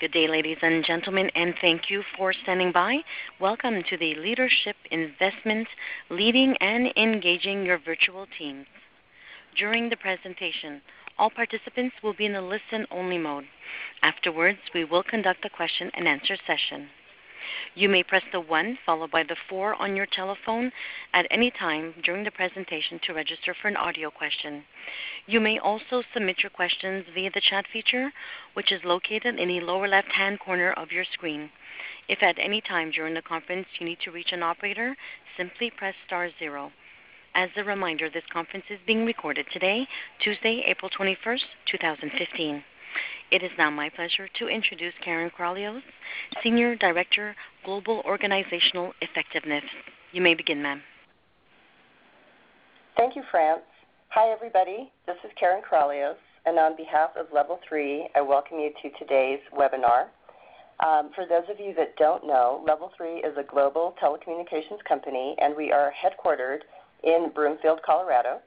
Good day, ladies and gentlemen, and thank you for standing by. Welcome to the Leadership Investment, Leading and Engaging Your Virtual Teams. During the presentation, all participants will be in a listen-only mode. Afterwards, we will conduct a question-and-answer session. You may press the 1 followed by the 4 on your telephone at any time during the presentation to register for an audio question. You may also submit your questions via the chat feature, which is located in the lower left-hand corner of your screen. If at any time during the conference you need to reach an operator, simply press *0. As a reminder, this conference is being recorded today, Tuesday, April 21st, 2015. It is now my pleasure to introduce Karen Kralios, Senior Director, Global Organizational Effectiveness. You may begin, ma'am. Thank you, France. Hi, everybody. This is Karen Kralios, and on behalf of Level 3, I welcome you to today's webinar. For those of you that don't know, Level 3 is a global telecommunications company, and we are headquartered in Broomfield, Colorado.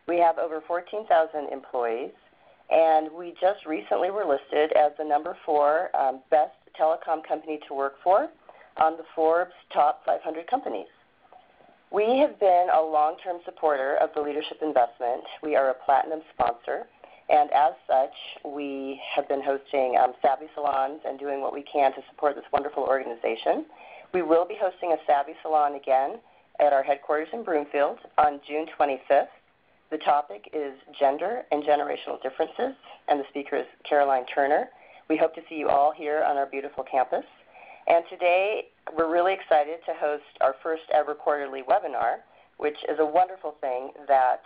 We have over 14,000 employees. And we just recently were listed as the number 4 best telecom company to work for on the Forbes Top 500 Companies. We have been a long-term supporter of the Leadership Investment. We are a platinum sponsor, and as such, we have been hosting Savvy Salons and doing what we can to support this wonderful organization. We will be hosting a Savvy Salon again at our headquarters in Broomfield on June 25th. The topic is gender and generational differences, and the speaker is Caroline Turner. We hope to see you all here on our beautiful campus. And today, we're really excited to host our first ever quarterly webinar, which is a wonderful thing that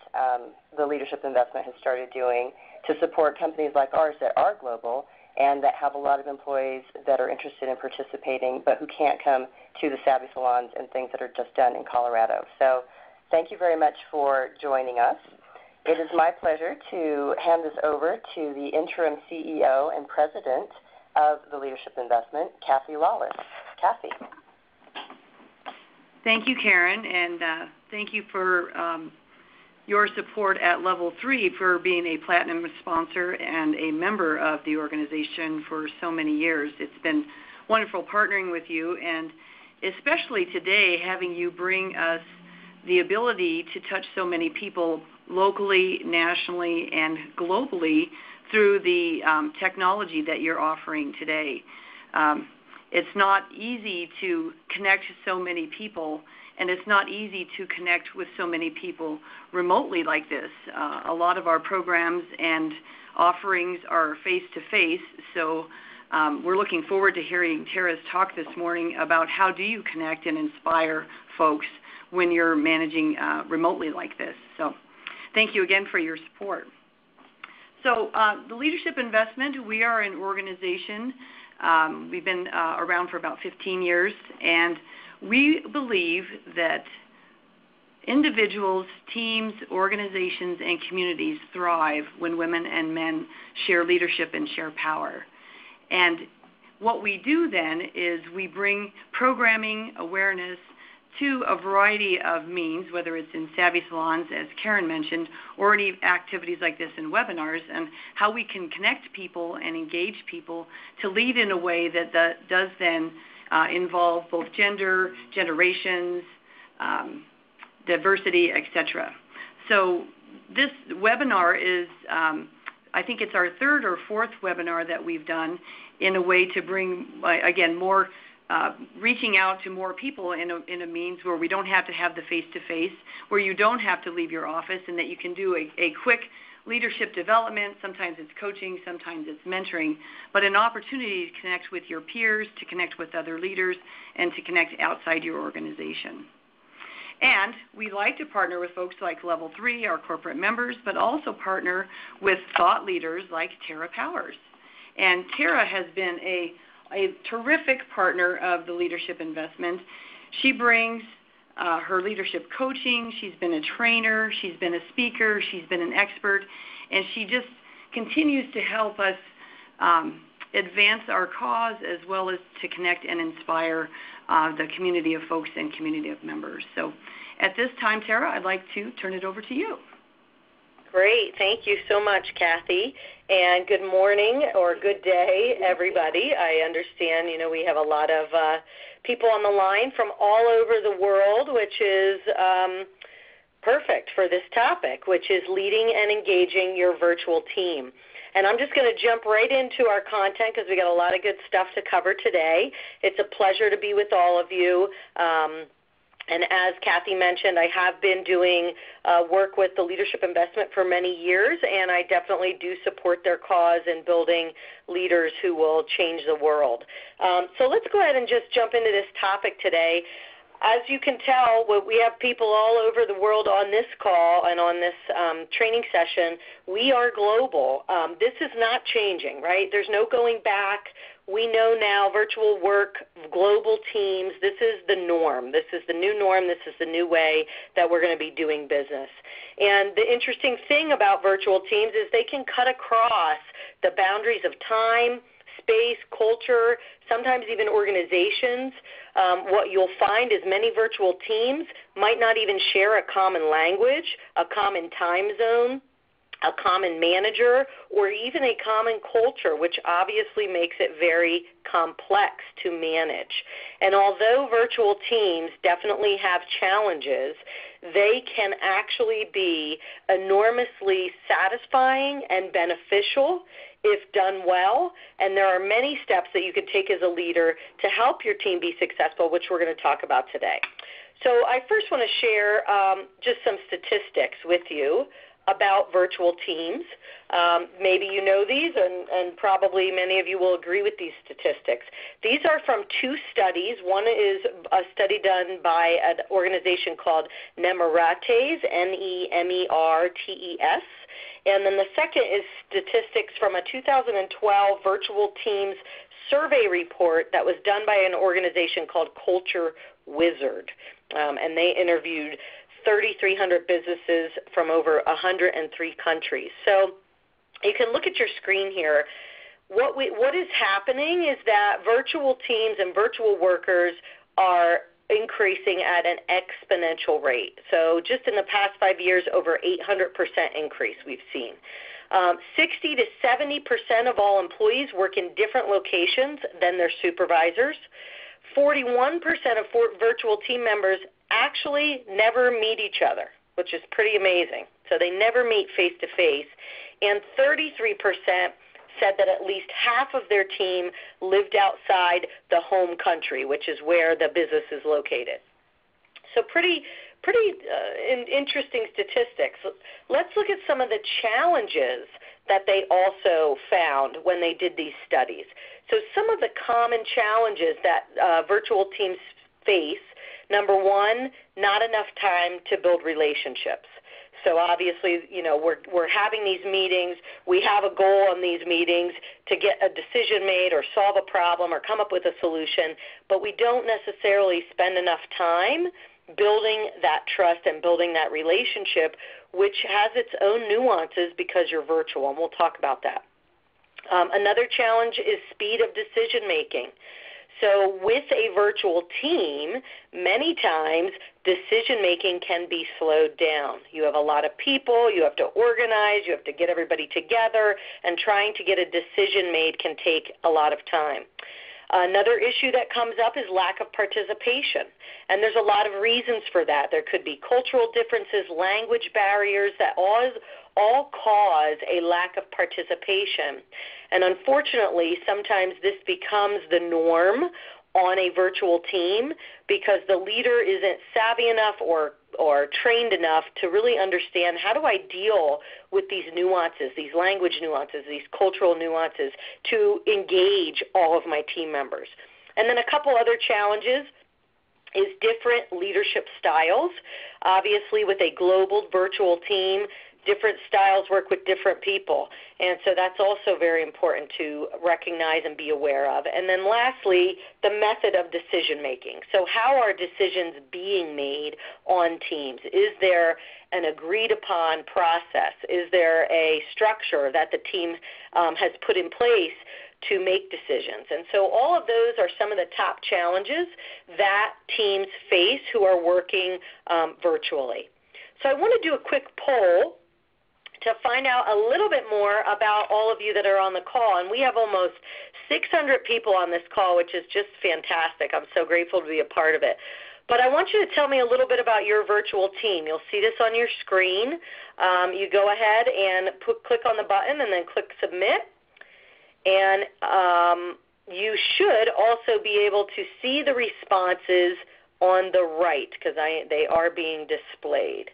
the Leadership Investment has started doing to support companies like ours that are global and that have a lot of employees that are interested in participating but who can't come to the Savvy Salons and things that are just done in Colorado. So thank you very much for joining us. It is my pleasure to hand this over to the interim CEO and president of the Leadership Investment, Kathy Lawless. Kathy. Thank you, Karen, and thank you for your support at Level 3 for being a platinum sponsor and a member of the organization for so many years. It's been wonderful partnering with you, and especially today having you bring us the ability to touch so many people locally, nationally, and globally through the technology that you're offering today. It's not easy to connect so many people, and it's not easy to connect with so many people remotely like this. A lot of our programs and offerings are face-to-face, so we're looking forward to hearing Tara's talk this morning about how do you connect and inspire folks when you're managing remotely like this. So thank you again for your support. So the Leadership Investment, we are an organization. We've been around for about 15 years, and we believe that individuals, teams, organizations, and communities thrive when women and men share leadership and share power. And what we do then is we bring programming, awareness, to a variety of means, whether it's in Savvy Salons, as Karen mentioned, or any activities like this in webinars, and how we can connect people and engage people to lead in a way that does then involve both gender, generations, diversity, etc. So this webinar is, I think it's our 3rd or 4th webinar that we've done in a way to bring, again, more reaching out to more people in a means where we don't have to have the face-to-face, where you don't have to leave your office, and that you can do a quick leadership development. Sometimes it's coaching, sometimes it's mentoring, but an opportunity to connect with your peers, to connect with other leaders, and to connect outside your organization. And we like to partner with folks like Level 3, our corporate members, but also partner with thought leaders like TaraPowers. And Tara has been a terrific partner of the Leadership Investment. She brings her leadership coaching. She's been a trainer. She's been a speaker. She's been an expert. And she just continues to help us advance our cause as well as to connect and inspire the community of folks and community of members. So at this time, Tara, I'd like to turn it over to you. Great. Thank you so much, Kathy. And good morning or good day, everybody. I understand, we have a lot of people on the line from all over the world, which is perfect for this topic, which is leading and engaging your virtual team. And I'm just going to jump right into our content because we got a lot of good stuff to cover today. It's a pleasure to be with all of you. And as Kathy mentioned, I have been doing work with the Leadership Investment for many years, and I definitely do support their cause in building leaders who will change the world. So let's go ahead and just jump into this topic today. As you can tell, we have people all over the world on this call and on this training session. We are global. This is not changing, right? There's no going back. We know now virtual work, global teams, this is the norm. This is the new norm. This is the new way that we're going to be doing business. And the interesting thing about virtual teams is they can cut across the boundaries of time, space, culture, sometimes even organizations. What you'll find is many virtual teams might not even share a common language, a common time zone, a common manager, or even a common culture, which obviously makes it very complex to manage. And although virtual teams definitely have challenges, they can actually be enormously satisfying and beneficial if done well, and there are many steps that you could take as a leader to help your team be successful, which we're going to talk about today. So I first want to share just some statistics with you about virtual teams. Maybe you know these, and probably many of you will agree with these statistics. These are from two studies. One is a study done by an organization called Nemertes, Nemertes, and then the second is statistics from a 2012 virtual teams survey report that was done by an organization called Culture Wizard, and they interviewed 3,300 businesses from over 103 countries. So you can look at your screen here. What is happening is that virtual teams and virtual workers are increasing at an exponential rate. So just in the past 5 years, over 800% increase we've seen. 60 to 70% of all employees work in different locations than their supervisors. 41% of virtual team members actually never meet each other, which is pretty amazing. So they never meet face-to-face. And 33% said that at least half of their team lived outside the home country, which is where the business is located. So pretty interesting statistics. Let's look at some of the challenges that they also found when they did these studies. So some of the common challenges that virtual teams face: number one, not enough time to build relationships. So obviously, we're having these meetings. We have a goal on these meetings to get a decision made or solve a problem or come up with a solution, but we don't necessarily spend enough time building that trust and building that relationship, which has its own nuances because you're virtual, and we'll talk about that. Another challenge is speed of decision making. So with a virtual team, many times decision-making can be slowed down. You have a lot of people, you have to organize, you have to get everybody together, and trying to get a decision made can take a lot of time. Another issue that comes up is lack of participation, and there's a lot of reasons for that. There could be cultural differences, language barriers that all cause a lack of participation. And unfortunately, sometimes this becomes the norm on a virtual team because the leader isn't savvy enough or trained enough to really understand, how do I deal with these nuances, these language nuances, these cultural nuances, to engage all of my team members. And then a couple other challenges is different leadership styles. Obviously, with a global virtual team, different styles work with different people, and so that's also very important to recognize and be aware of. And then lastly, the method of decision making. So how are decisions being made on teams? Is there an agreed upon process? Is there a structure that the team has put in place to make decisions? And so all of those are some of the top challenges that teams face who are working virtually. So I want to do a quick poll to find out a little bit more about all of you that are on the call. And we have almost 600 people on this call, which is just fantastic. I'm so grateful to be a part of it. But I want you to tell me a little bit about your virtual team. You'll see this on your screen. You go ahead and click on the button and then click Submit. And you should also be able to see the responses on the right because they are being displayed.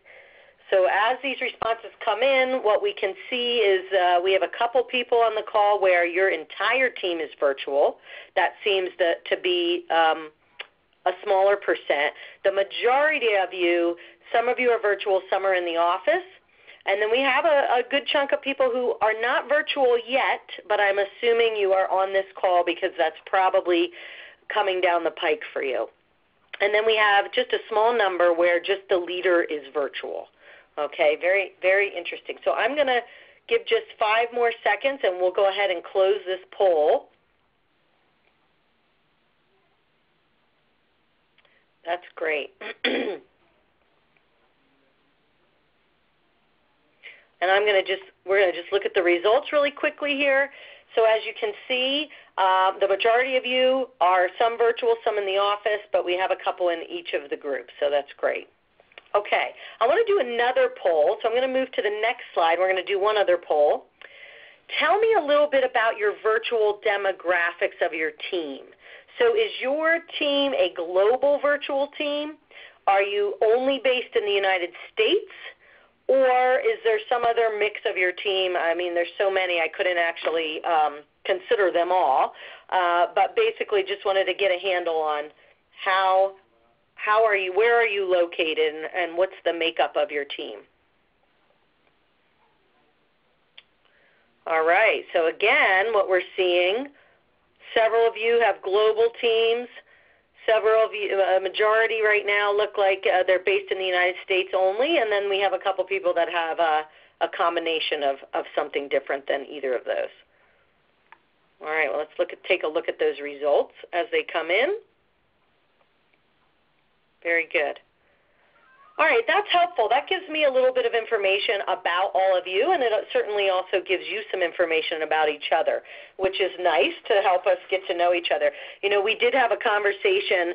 So as these responses come in, what we can see is we have a couple people on the call where your entire team is virtual. That seems to be a smaller percent. The majority of you, some of you are virtual, some are in the office. And then we have a good chunk of people who are not virtual yet, but I'm assuming you are on this call because that's probably coming down the pike for you. And then we have just a small number where just the leader is virtual. Okay, very, very interesting. So I'm going to give just 5 more seconds, and we'll go ahead and close this poll. That's great. And we're going to just look at the results really quickly here. So as you can see, the majority of you are some virtual, some in the office, but we have a couple in each of the groups, so that's great. Okay, I want to do another poll, so I'm going to move to the next slide. We're going to do one other poll. Tell me a little bit about your virtual demographics of your team. So is your team a global virtual team? Are you only based in the United States? Or is there some other mix of your team? I mean, there's so many I couldn't actually consider them all. But basically just wanted to get a handle on how are you, where are you located, and what's the makeup of your team? All right, so again, what we're seeing, several of you have global teams. Several of you, a majority right now look like they're based in the United States only, and then we have a couple people that have a combination of something different than either of those. All right, well, let's take a look at those results as they come in. Very good. All right, that's helpful. That gives me a little bit of information about all of you, and it certainly also gives you some information about each other, which is nice to help us get to know each other. You know, we did have a conversation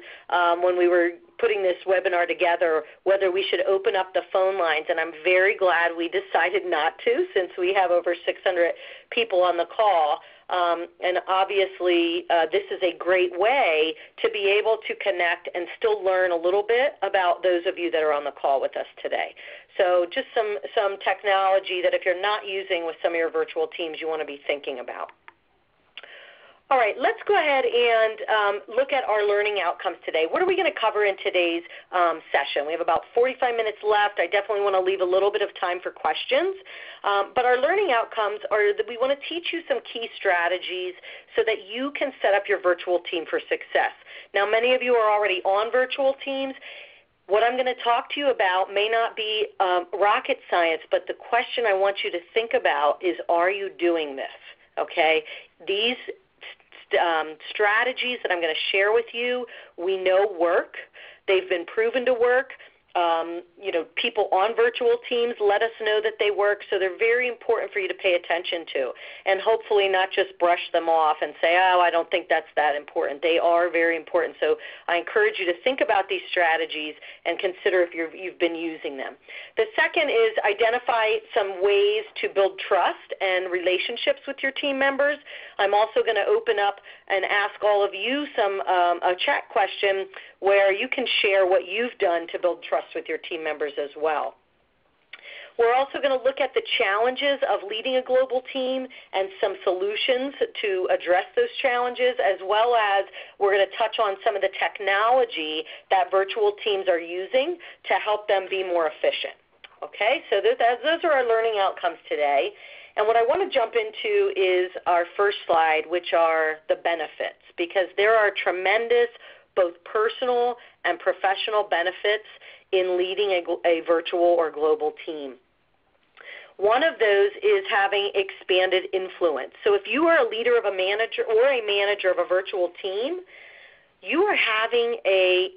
when we were putting this webinar together whether we should open up the phone lines, and I'm very glad we decided not to since we have over 600 people on the call. And obviously, this is a great way to be able to connect and still learn a little bit about those of you that are on the call with us today. So just some technology that if you're not using with some of your virtual teams, you want to be thinking about. All right, let's go ahead and look at our learning outcomes today. What are we going to cover in today's session? We have about 45 minutes left. I definitely want to leave a little bit of time for questions. But our learning outcomes are that we want to teach you some key strategies so that you can set up your virtual team for success. Now, many of you are already on virtual teams. What I'm going to talk to you about may not be rocket science, but the question I want you to think about is, are you doing this? Okay? These strategies that I'm going to share with you, we know work. They've been proven to work. You know, people on virtual teams let us know that they work, so they're very important for you to pay attention to, and hopefully not just brush them off and say, oh, I don't think that's that important. They are very important, so I encourage you to think about these strategies and consider if you've been using them. The second is identify some ways to build trust and relationships with your team members. I'm also going to open up and ask all of you a chat question where you can share what you've done to build trust with your team members as well. We're also going to look at the challenges of leading a global team and some solutions to address those challenges, as well as we're going to touch on some of the technology that virtual teams are using to help them be more efficient. Okay, so those are our learning outcomes today. And what I want to jump into is our first slide, which are the benefits, because there are tremendous both personal and professional benefits in leading a virtual or global team. One of those is having expanded influence. So if you are a leader of a manager or a manager of a virtual team, you are having a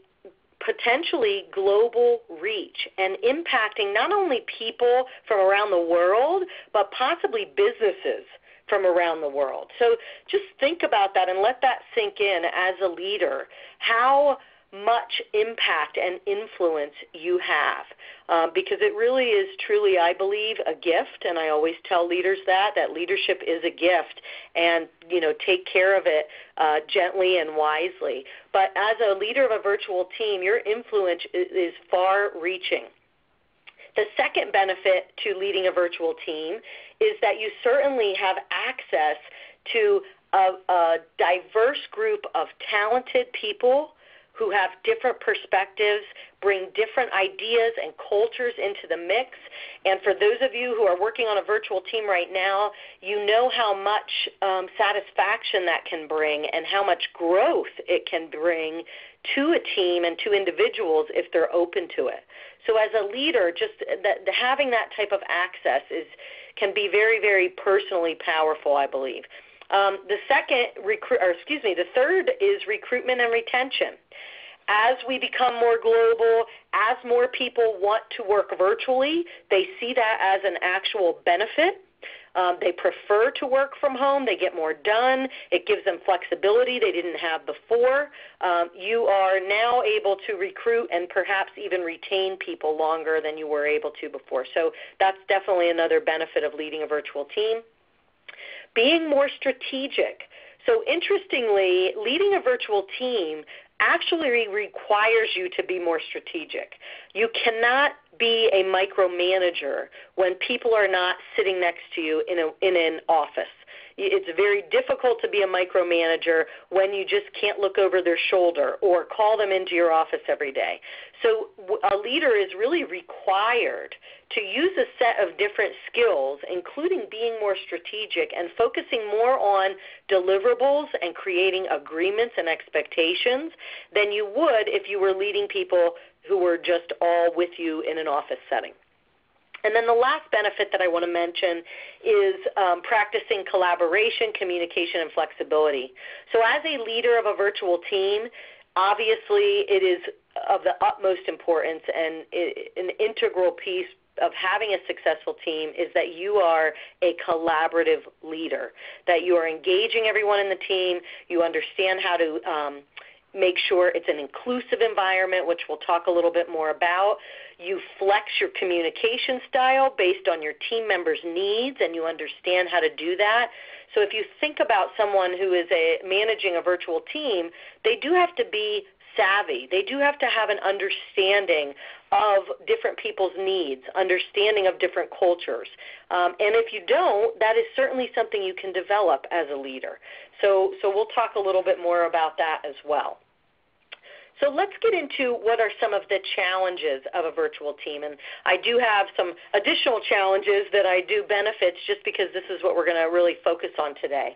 potentially global reach and impacting not only people from around the world, but possibly businesses from around the world. So just think about that and let that sink in as a leader, how much impact and influence you have, because it really is truly, I believe, a gift, and I always tell leaders that leadership is a gift, and take care of it gently and wisely. But as a leader of a virtual team, your influence is far-reaching. The second benefit to leading a virtual team is that you certainly have access to a diverse group of talented people who have different perspectives, bring different ideas and cultures into the mix. And for those of you who are working on a virtual team right now, you know how much satisfaction that can bring and how much growth it can bring to a team and to individuals if they're open to it. So as a leader, just having that type of access can be very, very personally powerful, I believe. The third is recruitment and retention. As we become more global, as more people want to work virtually, they see that as an actual benefit. They prefer to work from home. They get more done. It gives them flexibility they didn't have before. You are now able to recruit and perhaps even retain people longer than you were able to before. So that's definitely another benefit of leading a virtual team. Being more strategic. So interestingly, leading a virtual team actually requires you to be more strategic. You cannot be a micromanager when people are not sitting next to you in an office. It's very difficult to be a micromanager when you just can't look over their shoulder or call them into your office every day. So a leader is really required to use a set of different skills, including being more strategic and focusing more on deliverables and creating agreements and expectations than you would if you were leading people who were just all with you in an office setting. And then the last benefit that I want to mention is practicing collaboration, communication, and flexibility. So as a leader of a virtual team, obviously it is of the utmost importance and an integral piece of having a successful team is that you are a collaborative leader, that you are engaging everyone in the team, you understand how to make sure it's an inclusive environment, which we'll talk a little bit more about. You flex your communication style based on your team members' needs, and you understand how to do that. So if you think about someone who is managing a virtual team, they do have to be savvy. They do have to have an understanding of different people's needs, understanding of different cultures. And if you don't, that is certainly something you can develop as a leader. So we'll talk a little bit more about that as well. So let's get into what are some of the challenges of a virtual team. And I do have some additional challenges that I do benefits just because this is what we're going to really focus on today.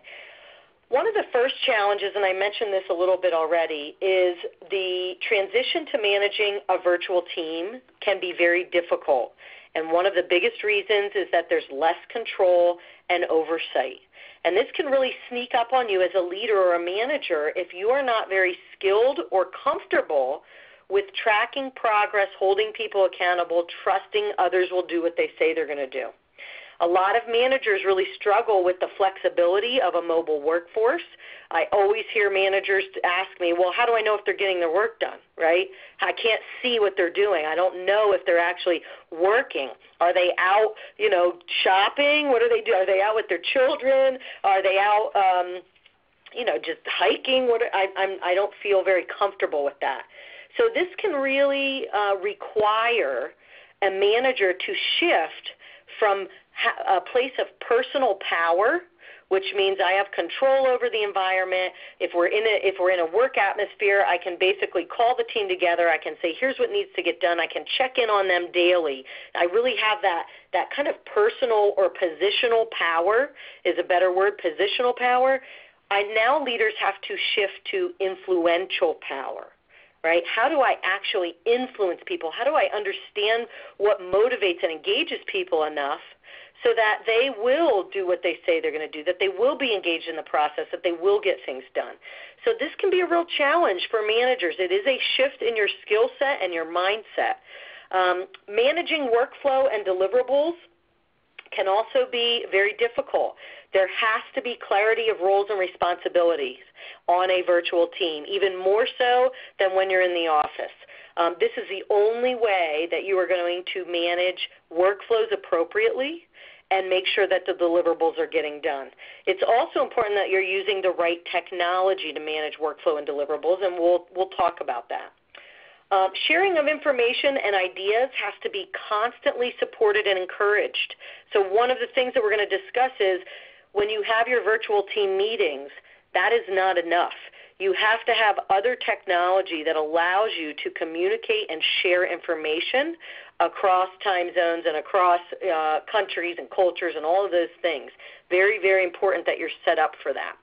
One of the first challenges, and I mentioned this a little bit already, is the transition to managing a virtual team can be very difficult. And one of the biggest reasons is that there's less control and oversight. And this can really sneak up on you as a leader or a manager if you are not very skilled or comfortable with tracking progress, holding people accountable, trusting others will do what they say they're going to do. A lot of managers really struggle with the flexibility of a mobile workforce. I always hear managers ask me, well, how do I know if they're getting their work done, right? I can't see what they're doing. I don't know if they're actually working. Are they out, shopping? What do they do? Are they out with their children? Are they out, just hiking? I don't feel very comfortable with that. So this can really require a manager to shift from a place of personal power, which means I have control over the environment. If we're in a work atmosphere, I can basically call the team together. I can say, here's what needs to get done. I can check in on them daily. I really have that kind of personal or positional power is a better word, positional power. Now leaders have to shift to influential power. Right? How do I actually influence people? How do I understand what motivates and engages people enough so that they will do what they say they're going to do, that they will be engaged in the process, that they will get things done. So this can be a real challenge for managers. It is a shift in your skill set and your mindset. Managing workflow and deliverables can also be very difficult. There has to be clarity of roles and responsibilities on a virtual team, even more so than when you're in the office. This is the only way that you are going to manage workflows appropriately and make sure that the deliverables are getting done. It's also important that you're using the right technology to manage workflow and deliverables, and we'll talk about that. Sharing of information and ideas has to be constantly supported and encouraged. So one of the things that we're going to discuss is when you have your virtual team meetings, that is not enough. You have to have other technology that allows you to communicate and share information across time zones and across countries and cultures and all of those things. Very, very important that you're set up for that.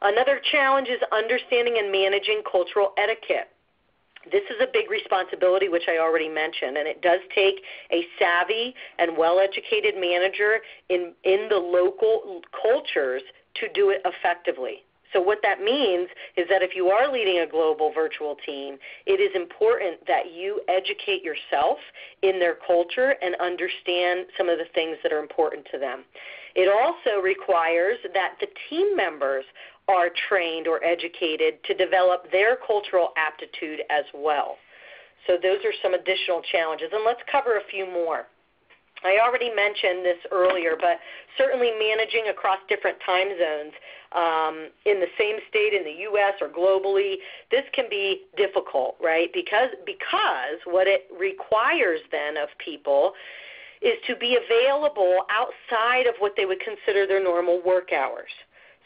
Another challenge is understanding and managing cultural etiquette. This is a big responsibility, which I already mentioned, and it does take a savvy and well-educated manager in the local cultures to do it effectively. So what that means is that if you are leading a global virtual team, it is important that you educate yourself in their culture and understand some of the things that are important to them. It also requires that the team members are trained or educated to develop their cultural aptitude as well. So those are some additional challenges, and let's cover a few more. I already mentioned this earlier, but certainly managing across different time zones in the same state in the U.S. or globally, this can be difficult, right? Because what it requires then of people is to be available outside of what they would consider their normal work hours.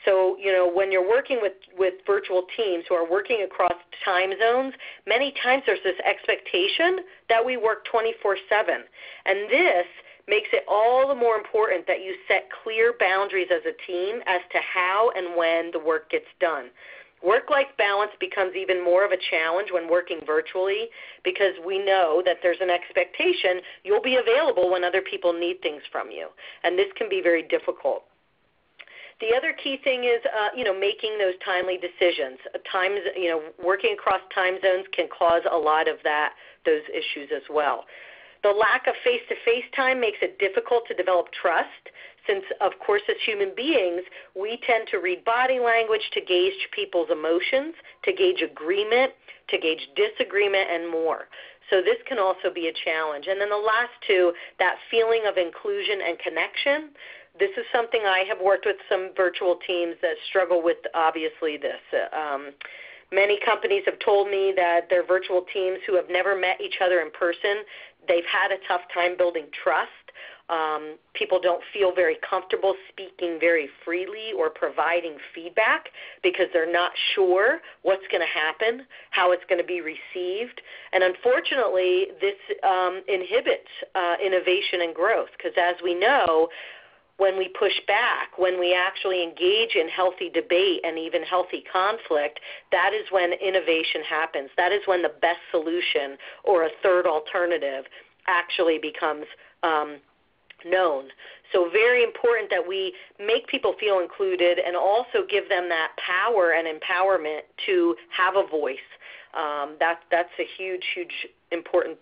So, when you're working with virtual teams who are working across time zones, many times there's this expectation that we work 24/7. And this makes it all the more important that you set clear boundaries as a team as to how and when the work gets done. Work-life balance becomes even more of a challenge when working virtually because we know that there's an expectation you'll be available when other people need things from you. And this can be very difficult. The other key thing is, making those timely decisions. Working across time zones can cause a lot of those issues as well. The lack of face-to-face time makes it difficult to develop trust since, of course, as human beings, we tend to read body language to gauge people's emotions, to gauge agreement, to gauge disagreement, and more. So this can also be a challenge. And then the last two, that feeling of inclusion and connection. This is something I have worked with some virtual teams that struggle with, obviously, this. Many companies have told me that their virtual teams who have never met each other in person, they've had a tough time building trust. People don't feel very comfortable speaking very freely or providing feedback because they're not sure what's going to happen, how it's going to be received. And unfortunately, this inhibits innovation and growth because, as we know, when we push back, when we actually engage in healthy debate and even healthy conflict, that is when innovation happens. That is when the best solution or a third alternative actually becomes known. So very important that we make people feel included and also give them that power and empowerment to have a voice. That's a huge, important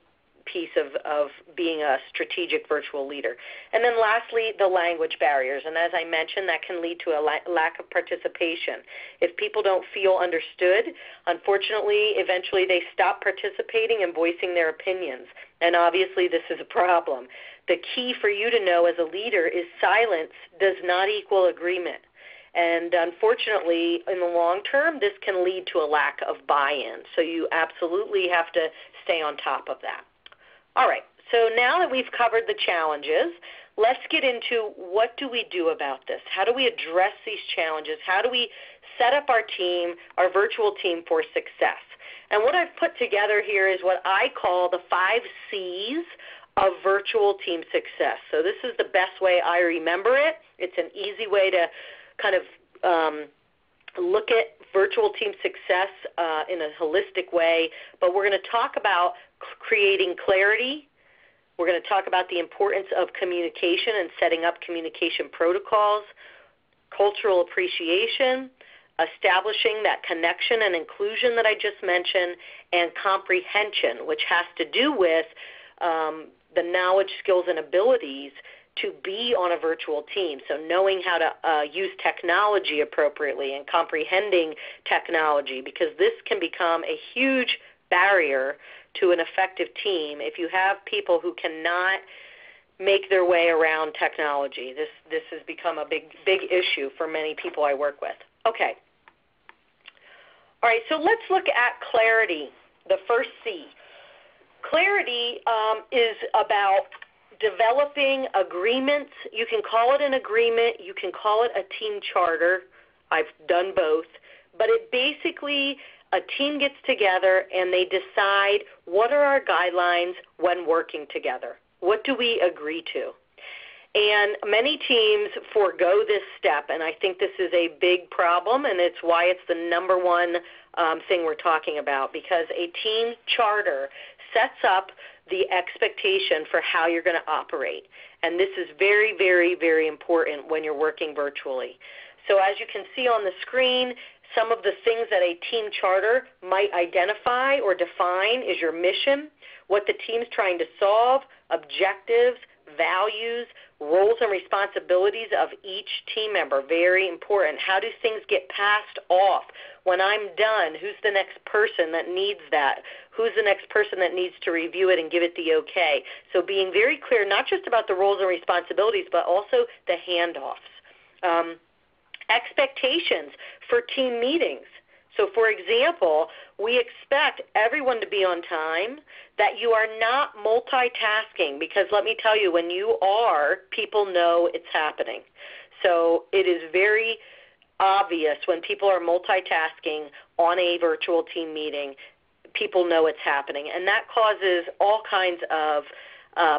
piece of being a strategic virtual leader. And then lastly, the language barriers. And as I mentioned, that can lead to a lack of participation. If people don't feel understood, unfortunately, eventually they stop participating and voicing their opinions. And obviously this is a problem. The key for you to know as a leader is silence does not equal agreement. And unfortunately, in the long term, this can lead to a lack of buy-in. So you absolutely have to stay on top of that. All right, so now that we've covered the challenges, let's get into what do we do about this? How do we address these challenges? How do we set up our team, our virtual team, for success? And what I've put together here is what I call the 5 C's of virtual team success. So this is the best way I remember it. It's an easy way to kind of look at virtual team success in a holistic way, but we're going to talk about creating clarity, We're going to talk about the importance of communication and setting up communication protocols, cultural appreciation, establishing that connection and inclusion that I just mentioned, and comprehension, which has to do with the knowledge, skills, and abilities to be on a virtual team. So knowing how to use technology appropriately and comprehending technology, because this can become a huge barrier to an effective team if you have people who cannot make their way around technology. This has become a big issue for many people I work with. Okay. All right, so let's look at clarity, the first C. Clarity is about developing agreements. You can call it an agreement. You can call it a team charter. I've done both. But it basically, a team gets together and they decide what are our guidelines when working together. What do we agree to? And many teams forego this step, and I think this is a big problem, and it's why it's the number one thing we're talking about, because a team charter sets up the expectation for how you're going to operate. And this is very, very, very important when you're working virtually. So as you can see on the screen, some of the things that a team charter might identify or define is your mission, what the team's trying to solve, objectives, values, roles and responsibilities of each team member. Very important. How do things get passed off? When I'm done, who's the next person that needs that? Who's the next person that needs to review it and give it the okay? So being very clear, not just about the roles and responsibilities, but also the handoffs. Expectations for team meetings. So, for example, we expect everyone to be on time, that you are not multitasking, because let me tell you, when you are, people know it's happening. So it is very obvious when people are multitasking on a virtual team meeting, people know it's happening. And that causes all kinds of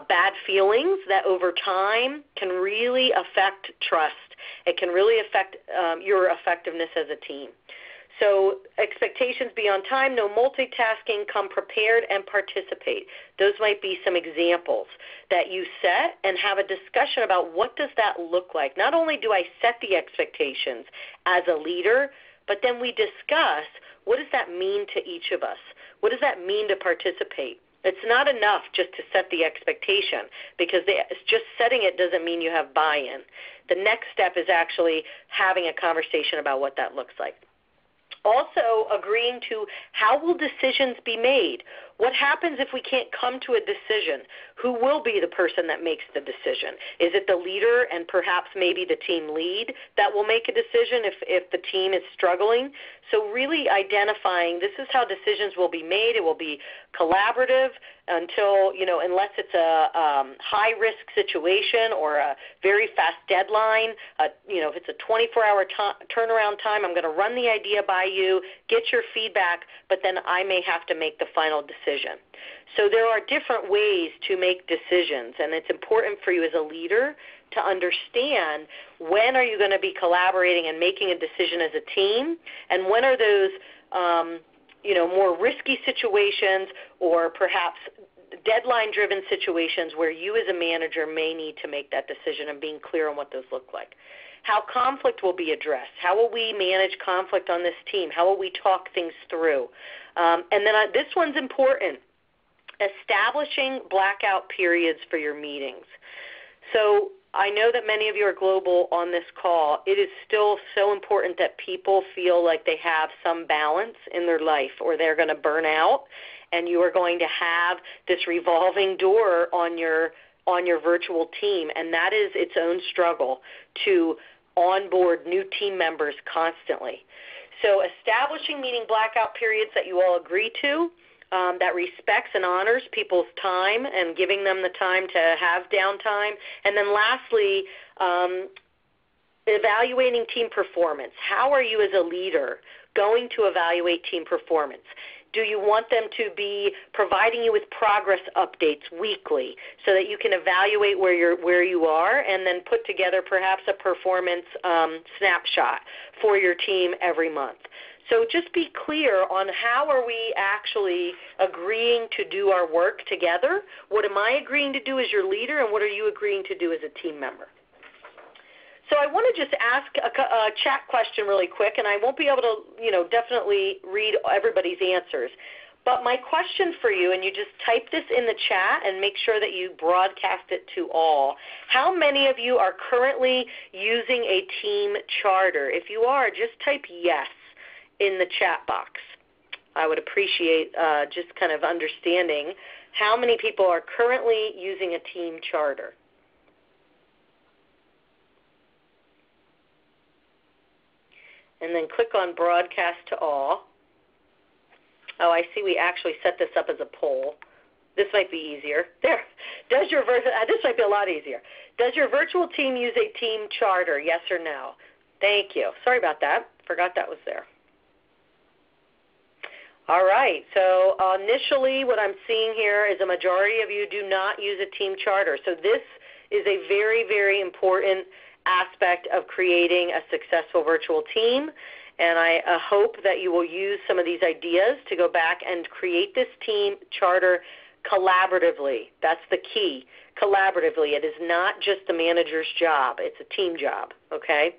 bad feelings that over time can really affect trust. It can really affect your effectiveness as a team. So expectations be on time, no multitasking, come prepared, and participate. Those might be some examples that you set, and have a discussion about what does that look like. Not only do I set the expectations as a leader, but then we discuss what does that mean to each of us? What does that mean to participate? It's not enough just to set the expectation, because just setting it doesn't mean you have buy-in. The next step is actually having a conversation about what that looks like. Also agreeing to how will decisions be made. What happens if we can't come to a decision? Who will be the person that makes the decision? Is it the leader and perhaps maybe the team lead that will make a decision if the team is struggling? So really identifying this is how decisions will be made. It will be collaborative until, unless it's a high-risk situation or a very fast deadline. If it's a 24-hour turnaround time, I'm going to run the idea by you, get your feedback, but then I may have to make the final decision. So there are different ways to make decisions, and it's important for you as a leader to understand when are you going to be collaborating and making a decision as a team, and when are those more risky situations or perhaps deadline-driven situations where you as a manager may need to make that decision, and being clear on what those look like. How conflict will be addressed. How will we manage conflict on this team? How will we talk things through? And then this one's important, establishing blackout periods for your meetings. So I know that many of you are global on this call. It is still so important that people feel like they have some balance in their life, or they're going to burn out, and you are going to have this revolving door on your virtual team, and that is its own struggle to onboard new team members constantly. So establishing meeting blackout periods that you all agree to, that respects and honors people's time and giving them the time to have downtime. And then lastly, evaluating team performance. How are you as a leader going to evaluate team performance? Do you want them to be providing you with progress updates weekly so that you can evaluate where you are and then put together perhaps a performance snapshot for your team every month? So just be clear on how are we actually agreeing to do our work together. What am I agreeing to do as your leader, and what are you agreeing to do as a team member? So I want to just ask a chat question really quick, and I won't be able to, definitely read everybody's answers. But my question for you, and you just type this in the chat and make sure that you broadcast it to all. How many of you are currently using a team charter? If you are, just type yes in the chat box. I would appreciate just kind of understanding how many people are currently using a team charter. And then click on broadcast to all. Oh, I see we actually set this up as a poll. This might be easier. There. This might be a lot easier. Does your virtual team use a team charter, yes or no? Thank you. Sorry about that. Forgot that was there. All right. So initially what I'm seeing here is a majority of you do not use a team charter. So this is a very, very important aspect of creating a successful virtual team. And I hope that you will use some of these ideas to go back and create this team charter collaboratively. That's the key, collaboratively. It is not just the manager's job. It's a team job, okay?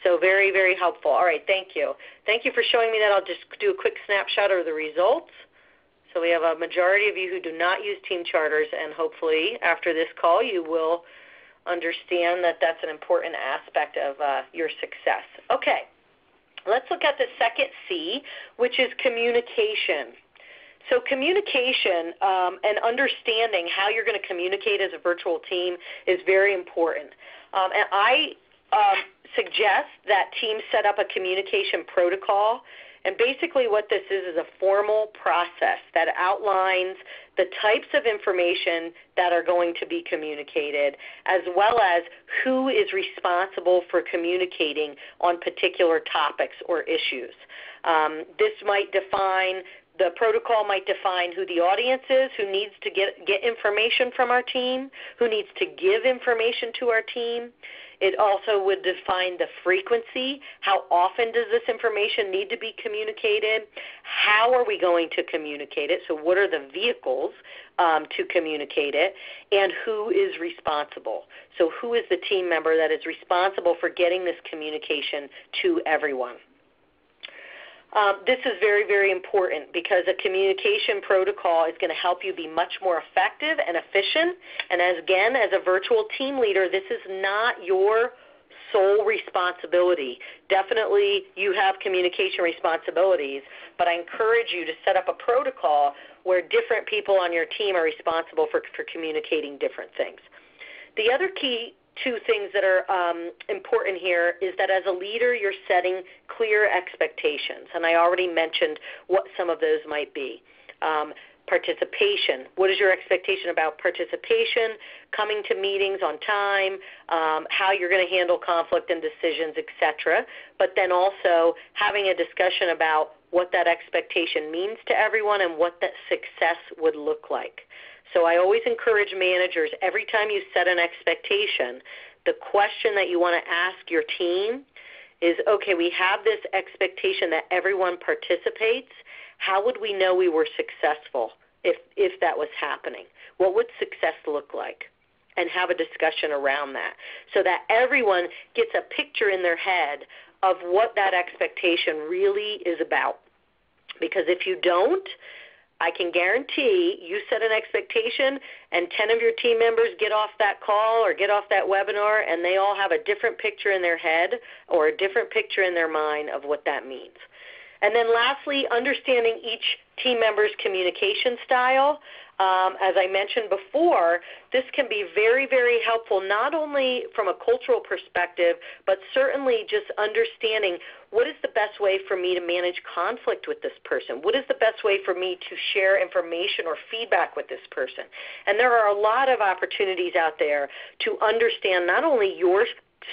So very, very helpful. All right, thank you. Thank you for showing me that. I'll just do a quick snapshot of the results. So we have a majority of you who do not use team charters, and hopefully after this call you will understand that that's an important aspect of your success. Okay. Let's look at the second C, which is communication. So communication and understanding how you're going to communicate as a virtual team is very important. And I suggest that teams set up a communication protocol. And basically what this is a formal process that outlines the types of information that are going to be communicated, as well as who is responsible for communicating on particular topics or issues. The protocol might define who the audience is, who needs to get information from our team, who needs to give information to our team. It also would define the frequency. How often does this information need to be communicated? How are we going to communicate it? So what are the vehicles to communicate it? And who is responsible? So who is the team member that is responsible for getting this communication to everyone? This is very, very important because a communication protocol is going to help you be much more effective and efficient. And as a virtual team leader, this is not your sole responsibility. Definitely you have communication responsibilities, but I encourage you to set up a protocol where different people on your team are responsible for communicating different things. The other key two things that are important here is that as a leader, you're setting clear expectations. And I already mentioned what some of those might be. Participation. What is your expectation about participation, coming to meetings on time, how you're going to handle conflict and decisions, etc. But then also having a discussion about what that expectation means to everyone and what that success would look like. So I always encourage managers, every time you set an expectation, the question that you want to ask your team is, okay, we have this expectation that everyone participates. How would we know we were successful if that was happening? What would success look like? And have a discussion around that so that everyone gets a picture in their head of what that expectation really is about. Because if you don't, I can guarantee you set an expectation and 10 of your team members get off that call or get off that webinar and they all have a different picture in their head or a different picture in their mind of what that means. And then lastly, understanding each team member's communication style. As I mentioned before, this can be very, very helpful, not only from a cultural perspective, but certainly just understanding what is the best way for me to manage conflict with this person? What is the best way for me to share information or feedback with this person? And there are a lot of opportunities out there to understand not only your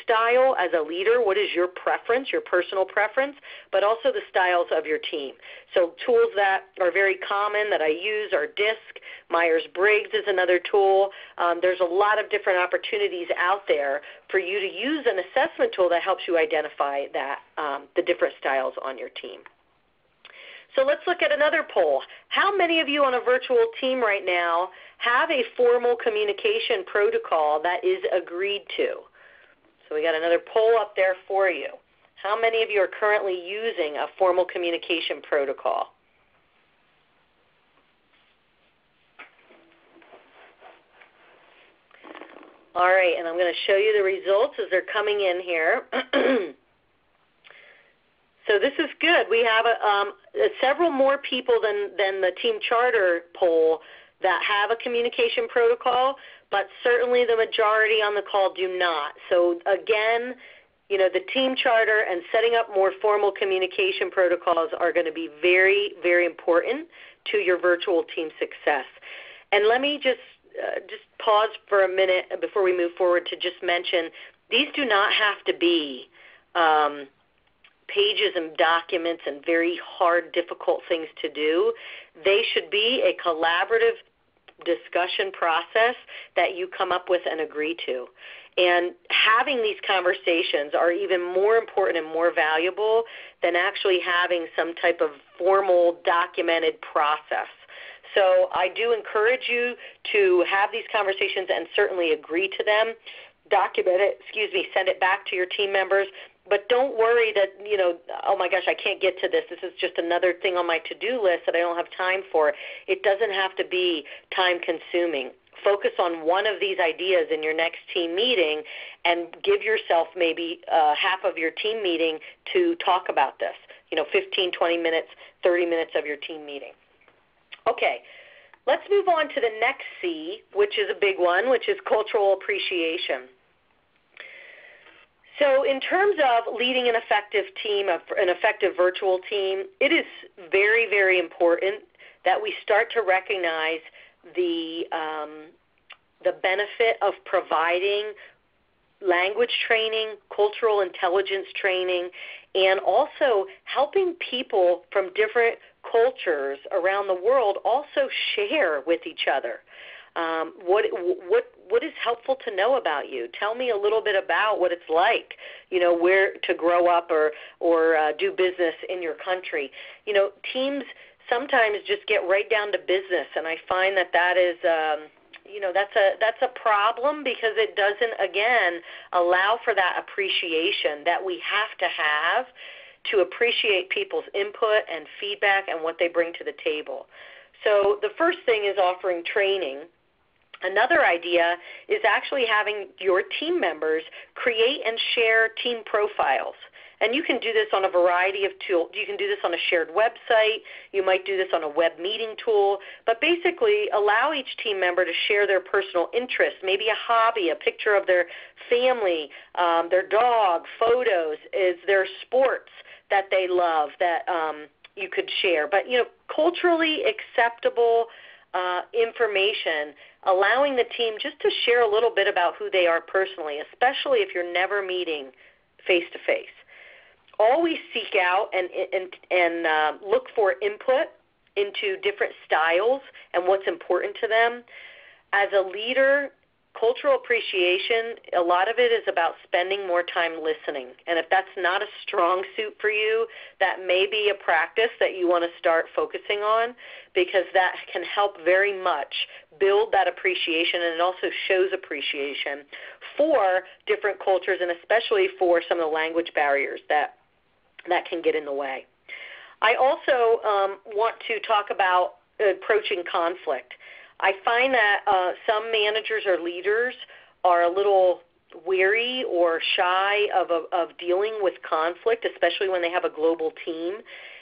style as a leader, what is your preference, your personal preference, but also the styles of your team. So tools that are very common that I use are DISC, Myers-Briggs is another tool. There's a lot of different opportunities out there for you to use an assessment tool that helps you identify that the different styles on your team. So let's look at another poll. How many of you on a virtual team right now have a formal communication protocol that is agreed to? So we got another poll up there for you. How many of you are currently using a formal communication protocol? All right, and I'm going to show you the results as they're coming in here. So this is good. We have several more people than the team charter poll that have a communication protocol, but certainly the majority on the call do not. So again, you know, the team charter and setting up more formal communication protocols are going to be very, very important to your virtual team success. And let me just pause for a minute before we move forward to just mention these do not have to be pages and documents and very hard, difficult things to do. They should be a collaborative discussion process that you come up with and agree to. And having these conversations are even more important and more valuable than actually having some type of formal documented process. So I do encourage you to have these conversations and certainly agree to them. Document it, send it back to your team members. But don't worry that, you know, oh my gosh, I can't get to this. This is just another thing on my to-do list that I don't have time for. It doesn't have to be time-consuming. Focus on one of these ideas in your next team meeting and give yourself maybe half of your team meeting to talk about this, 15, 20 minutes, 30 minutes of your team meeting. Okay, let's move on to the next C, which is a big one, which is cultural appreciation. So in terms of leading an effective team, an effective virtual team, it is very, very important that we start to recognize the benefit of providing language training, cultural intelligence training, and also helping people from different cultures around the world also share with each other. What is helpful to know about you? Tell me a little bit about what it's like, where to grow up or do business in your country. Teams sometimes just get right down to business, and I find that is that's a problem because it doesn't, again, allow for that appreciation that we have to appreciate people's input and feedback and what they bring to the table. So the first thing is offering training. Another idea is actually having your team members create and share team profiles. And you can do this on a variety of tools. You can do this on a shared website. You might do this on a web meeting tool. But basically allow each team member to share their personal interests, maybe a hobby, a picture of their family, their dog, photos, is there sports that they love that you could share. But, culturally acceptable information, allowing the team just to share a little bit about who they are personally, especially if you're never meeting face-to-face. Always seek out and look for input into different styles and what's important to them. As a leader, cultural appreciation, a lot of it is about spending more time listening. And if that's not a strong suit for you, that may be a practice that you want to start focusing on, because that can help very much build that appreciation, and it also shows appreciation for different cultures and especially for some of the language barriers that can get in the way. I also want to talk about approaching conflict. I find that some managers or leaders are a little weary or shy of dealing with conflict, especially when they have a global team.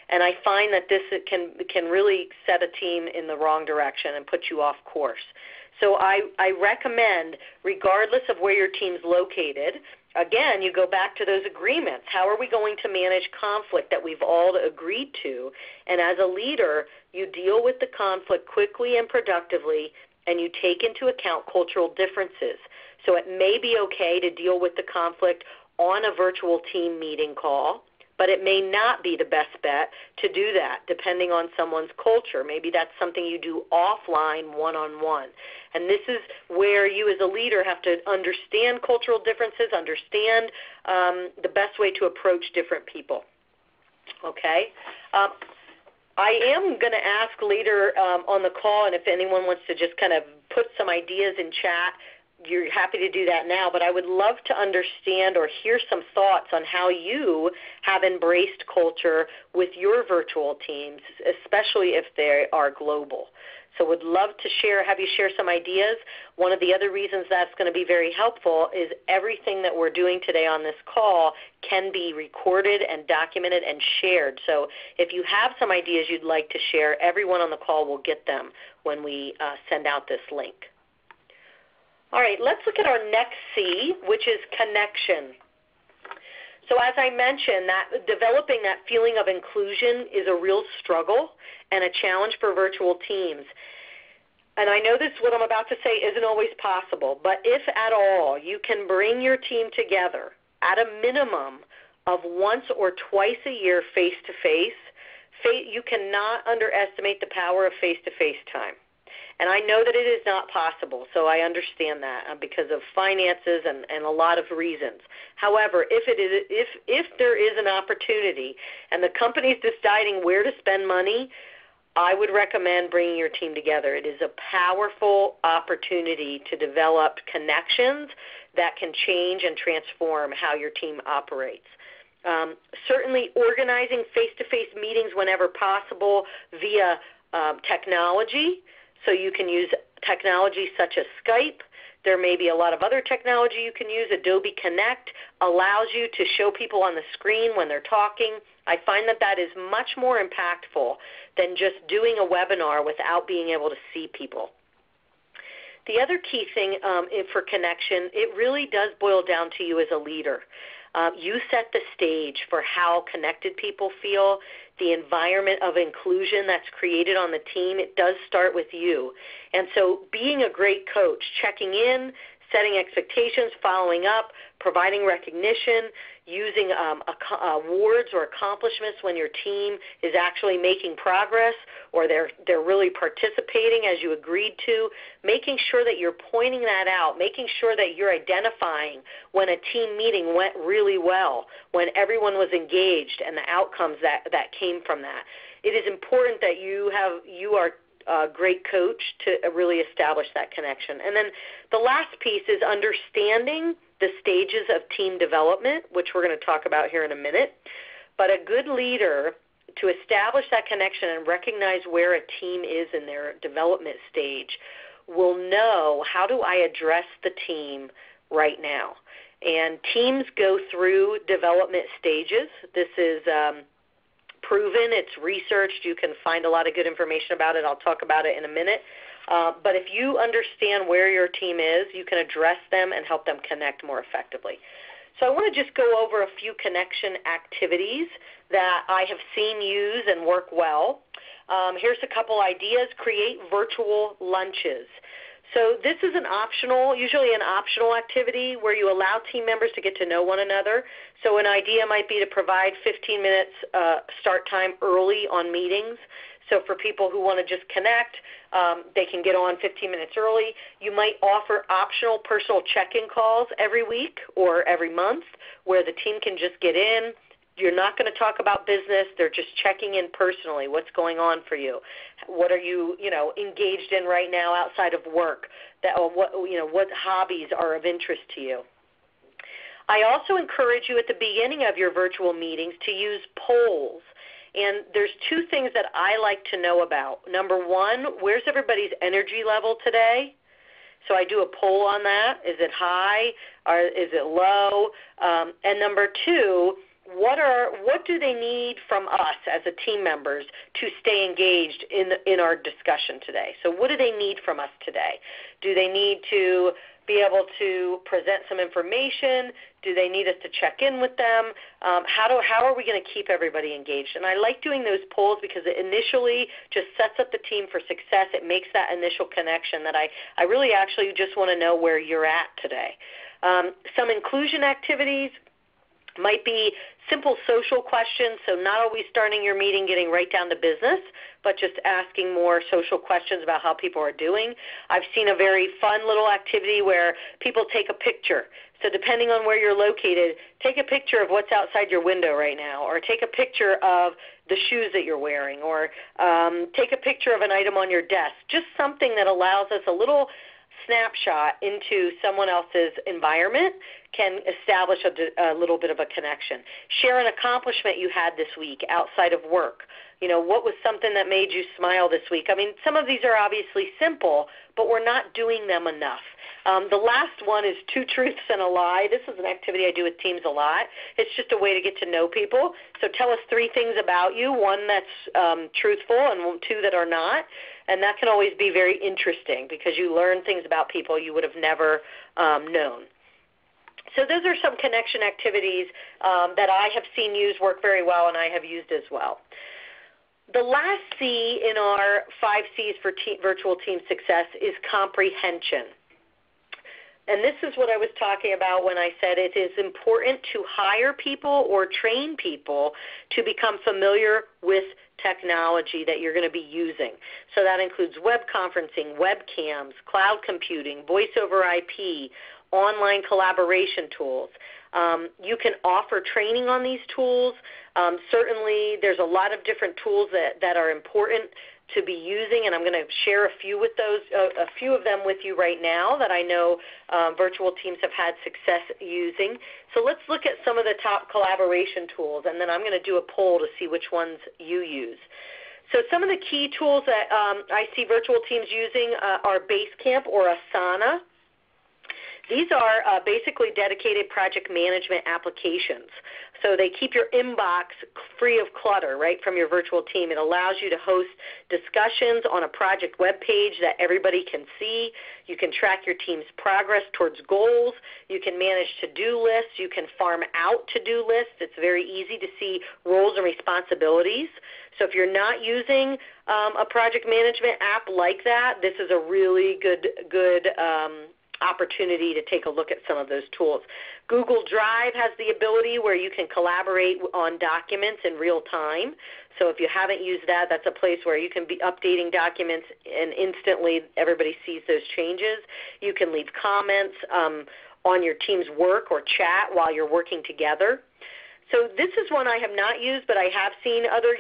And I find that this can really set a team in the wrong direction and put you off course. So I recommend, regardless of where your team's located, again, you go back to those agreements. How are we going to manage conflict that we've all agreed to? And as a leader, you deal with the conflict quickly and productively, and you take into account cultural differences. So it may be okay to deal with the conflict on a virtual team meeting call, but it may not be the best bet to do that depending on someone's culture. Maybe that's something you do offline, one-on-one. And this is where you as a leader have to understand cultural differences, understand the best way to approach different people. Okay? I am going to ask later on the call, and if anyone wants to just kind of put some ideas in chat, you're happy to do that now, but I would love to understand or hear some thoughts on how you have embraced culture with your virtual teams, especially if they are global. So would love to have you share some ideas. One of the other reasons that's going to be very helpful is everything that we're doing today on this call can be recorded and documented and shared. So if you have some ideas you'd like to share, everyone on the call will get them when we send out this link. All right, let's look at our next C, which is connection. So as I mentioned, developing that feeling of inclusion is a real struggle and a challenge for virtual teams. And I know what I'm about to say isn't always possible, but if at all you can bring your team together at a minimum of once or twice a year face-to-face, you cannot underestimate the power of face-to-face time. And I know that it is not possible, so I understand that because of finances and a lot of reasons. However, if there is an opportunity and the company is deciding where to spend money, I would recommend bringing your team together. It is a powerful opportunity to develop connections that can change and transform how your team operates. Certainly organizing face-to-face meetings whenever possible via technology. So you can use technology such as Skype. There may be a lot of other technology you can use. Adobe Connect allows you to show people on the screen when they're talking. I find that is much more impactful than just doing a webinar without being able to see people. The other key thing for connection, it really does boil down to you as a leader. You set the stage for how connected people feel, the environment of inclusion that's created on the team. It does start with you. And so being a great coach, checking in, setting expectations, following up, providing recognition, using awards or accomplishments when your team is actually making progress or they're really participating as you agreed to, making sure that you're pointing that out, making sure that you're identifying when a team meeting went really well, when everyone was engaged and the outcomes that came from that. It is important that you are a great coach to really establish that connection. And then the last piece is understanding the stages of team development, which we're going to talk about here in a minute. But a good leader, to establish that connection and recognize where a team is in their development stage, will know, how do I address the team right now? And teams go through development stages. This is proven. It's researched. You can find a lot of good information about it. I'll talk about it in a minute. But if you understand where your team is, you can address them and help them connect more effectively. So I want to just go over a few connection activities that I have seen use and work well. Here's a couple ideas. Create virtual lunches. So this is usually an optional activity where you allow team members to get to know one another. So an idea might be to provide 15 minutes start time early on meetings. So for people who want to just connect, they can get on 15 minutes early. You might offer optional personal check-in calls every week or every month where the team can just get in. You're not going to talk about business. They're just checking in personally. What's going on for you? What are you, engaged in right now outside of work? What hobbies are of interest to you? I also encourage you at the beginning of your virtual meetings to use polls. And there's two things that I like to know about. Number one, where's everybody's energy level today? So I do a poll on that. Is it high or is it low? And number two, what do they need from us as a team members to stay engaged in our discussion today? So what do they need from us today? Do they need to be able to present some information? Do they need us to check in with them? How are we going to keep everybody engaged? And I like doing those polls because it initially just sets up the team for success. It makes that initial connection that I really actually just want to know where you're at today. Some inclusion activities. Might be simple social questions, so not always starting your meeting getting right down to business, but just asking more social questions about how people are doing. I've seen a very fun little activity where people take a picture. So depending on where you're located, take a picture of what's outside your window right now, or take a picture of the shoes that you're wearing, or take a picture of an item on your desk, just something that allows us a little snapshot into someone else's environment can establish a little bit of a connection. Share an accomplishment you had this week outside of work. You know, what was something that made you smile this week? I mean, some of these are obviously simple, but we're not doing them enough. The last one is 2 truths and a lie. This is an activity I do with teams a lot. It's just a way to get to know people. So tell us 3 things about you, 1 that's truthful and 2 that are not. And that can always be very interesting because you learn things about people you would have never known. So those are some connection activities that I have seen used work very well and I have used as well. The last C in our 5 C's for virtual team success is comprehension. And this is what I was talking about when I said it is important to hire people or train people to become familiar with technology that you're going to be using. So that includes web conferencing, webcams, cloud computing, voice over IP, online collaboration tools. You can offer training on these tools. Certainly there's a lot of different tools that are important to be using, and I'm going to share a few of them with you right now that I know virtual teams have had success using. So let's look at some of the top collaboration tools, and then I'm going to do a poll to see which ones you use. So some of the key tools that I see virtual teams using are Basecamp or Asana. These are basically dedicated project management applications. So they keep your inbox free of clutter, right, from your virtual team. It allows you to host discussions on a project web page that everybody can see. You can track your team's progress towards goals. You can manage to-do lists. You can farm out to-do lists. It's very easy to see roles and responsibilities. So if you're not using a project management app like that, this is a really good opportunity to take a look at some of those tools. Google Drive has the ability where you can collaborate on documents in real time. So if you haven't used that, that's a place where you can be updating documents and instantly everybody sees those changes. You can leave comments on your team's work or chat while you're working together. So this is one I have not used, but I have seen other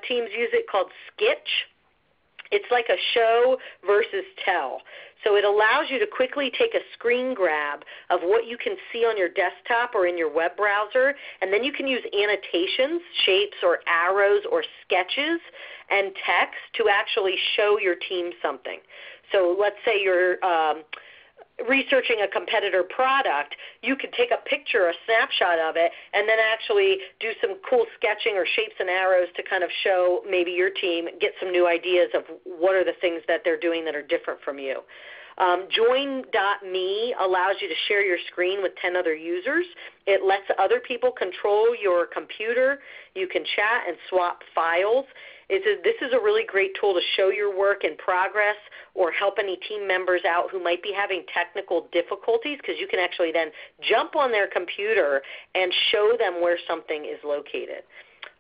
teams use it, called Sketch. It's like a show versus tell. So it allows you to quickly take a screen grab of what you can see on your desktop or in your web browser, and then you can use annotations, shapes or arrows or sketches and text to actually show your team something. So let's say you're researching a competitor product, you could take a picture, a snapshot of it, and then actually do some cool sketching or shapes and arrows to kind of show maybe your team, get some new ideas of what are the things that they're doing that are different from you. Join.me allows you to share your screen with 10 other users. It lets other people control your computer. You can chat and swap files. This is a really great tool to show your work in progress or help any team members out who might be having technical difficulties, because you can actually then jump on their computer and show them where something is located.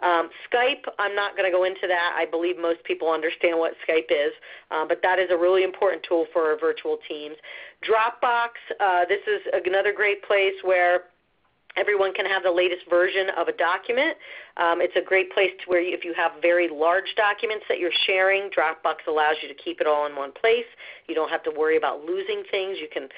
Skype, I'm not going to go into that. I believe most people understand what Skype is, but that is a really important tool for our virtual teams. Dropbox, this is another great place where everyone can have the latest version of a document. It's a great place to where if you have very large documents that you're sharing, Dropbox allows you to keep it all in one place. You don't have to worry about losing things. You can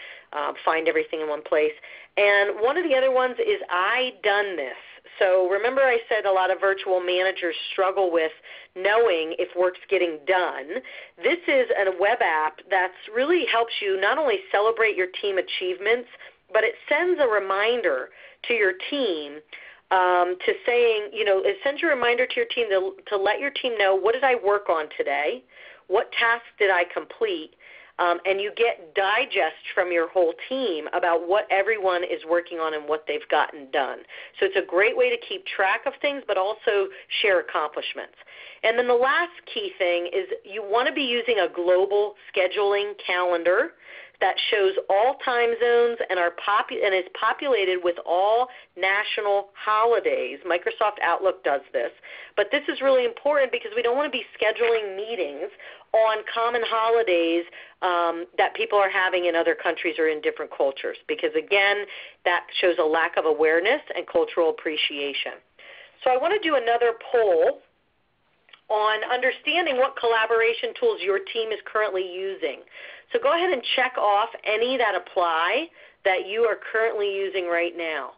find everything in one place. And one of the other ones is iDoneThis. So remember I said a lot of virtual managers struggle with knowing if work's getting done. This is a web app that really helps you not only celebrate your team achievements, but it sends a reminder to your team to saying, it sends a reminder to your team to let your team know, what did I work on today? What tasks did I complete? And you get digest from your whole team about what everyone is working on and what they've gotten done. So it's a great way to keep track of things, but also share accomplishments. And then the last key thing is you want to be using a global scheduling calendar. that shows all time zones and is populated with all national holidays. Microsoft Outlook does this. But this is really important because we don't want to be scheduling meetings on common holidays that people are having in other countries or in different cultures, because, again, that shows a lack of awareness and cultural appreciation. So I want to do another poll on understanding what collaboration tools your team is currently using. So go ahead and check off any that apply that you are currently using right now.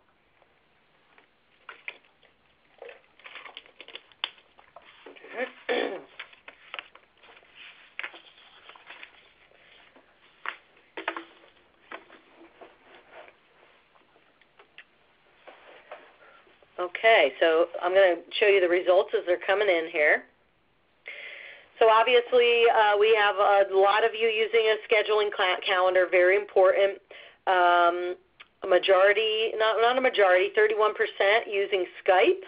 Okay, so I'm going to show you the results as they're coming in here. So obviously we have a lot of you using a scheduling calendar, very important. A majority, not a majority, 31% using Skype,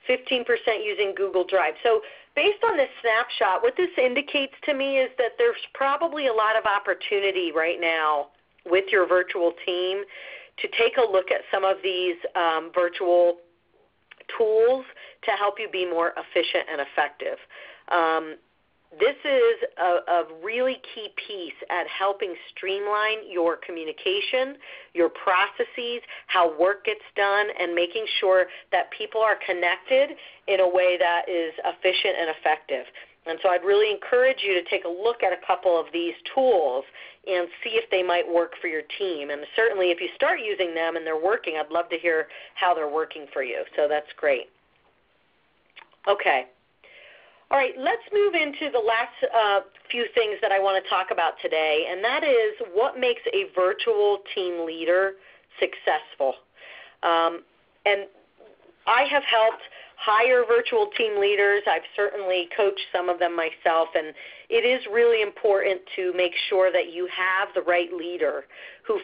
15% using Google Drive. So based on this snapshot, what this indicates to me is that there's probably a lot of opportunity right now with your virtual team to take a look at some of these virtual tools to help you be more efficient and effective. This is a really key piece at helping streamline your communication, your processes, how work gets done, and making sure that people are connected in a way that is efficient and effective. And so I'd really encourage you to take a look at a couple of these tools and see if they might work for your team. And certainly if you start using them and they're working, I'd love to hear how they're working for you. So that's great. Okay. All right, let's move into the last few things that I want to talk about today, and that is what makes a virtual team leader successful. And I have helped hire virtual team leaders. I've certainly coached some of them myself, and it is really important to make sure that you have the right leader who